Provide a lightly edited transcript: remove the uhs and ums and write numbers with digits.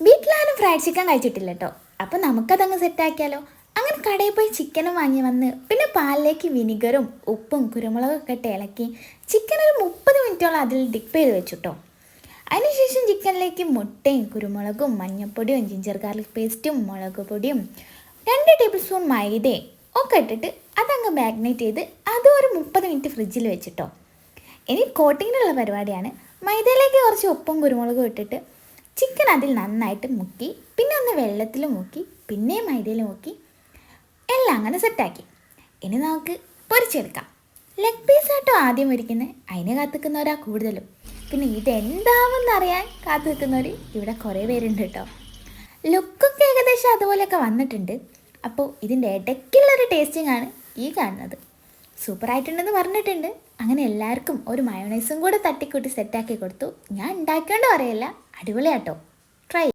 വീട്ടിലാരും fried chicken കഴിച്ചിട്ടില്ല കേട്ടോ. അപ്പോൾ നമുക്കതങ്ങ് സെറ്റാക്കിയാലോ. അങ്ങനെ കടയിൽ പോയി ചിക്കനും വാങ്ങി വന്ന് പിന്നെ പാലിലേക്ക് വിനിഗറും ഉപ്പും കുരുമുളകും ഒക്കെ ഇട്ട് ഇളക്കി ചിക്കൻ ഒരു 30 മിനിറ്റോളം അതിൽ ഡിപ്പ് ചെയ്ത് വെച്ചു കേട്ടോ. അതിനുശേഷം ചിക്കനിലേക്ക് മുട്ടയും കുരുമുളകും മഞ്ഞൾപ്പൊടിയും ജിഞ്ചർ ഗാർലിക് പേസ്റ്റും മുളക് പൊടിയും 2 ടേബിൾ സ്പൂൺ മൈദയും ഒക്കെ ഇട്ടിട്ട് അതങ്ങ് മാഗ്നേറ്റ് ചെയ്ത് അതും ഒരു 30 മിനിറ്റ് ഫ്രിഡ്ജിൽ വെച്ചിട്ടോ. ഇനി കോട്ടിങ്ങിനുള്ള പരിപാടിയാണ്. മൈദയിലേക്ക് കുറച്ച് ഉപ്പും കുരുമുളകും ഇട്ടിട്ട് ചിക്കൻ അതിൽ നന്നായിട്ട് മുക്കി പിന്നെ ഒന്ന് വെള്ളത്തിൽ മുക്കി പിന്നെയും മൈദയിൽ മുക്കി എല്ലാം അങ്ങനെ സെറ്റാക്കി. ഇനി നമുക്ക് പൊരിച്ചെടുക്കാം. ലെഗ് പീസായിട്ടോ ആദ്യം പൊരിക്കുന്നത്. അതിന് കാത്തിക്കുന്നവരാ കൂടുതലും. പിന്നെ ഇതെന്താവെന്ന് അറിയാൻ കാത്തു നിൽക്കുന്നവർ ഇവിടെ കുറേ പേരുണ്ട് കേട്ടോ. ലുക്കൊക്കെ ഏകദേശം അതുപോലെയൊക്കെ വന്നിട്ടുണ്ട്. അപ്പോൾ ഇതിൻ്റെ ഇടയ്ക്കുള്ളൊരു ടേസ്റ്റിംഗ് ആണ് ഈ കാണുന്നത്. സൂപ്പറായിട്ടുണ്ടെന്ന് പറഞ്ഞിട്ടുണ്ട്. അങ്ങനെ എല്ലാവർക്കും ഒരു മയോണൈസും കൂടെ തട്ടിക്കൂട്ടി സെറ്റാക്കി കൊടുത്തു. ഞാൻ ഉണ്ടാക്കിയോണ്ട് പറയല്ല, അടിപൊളിയാട്ടോ. ട്രൈ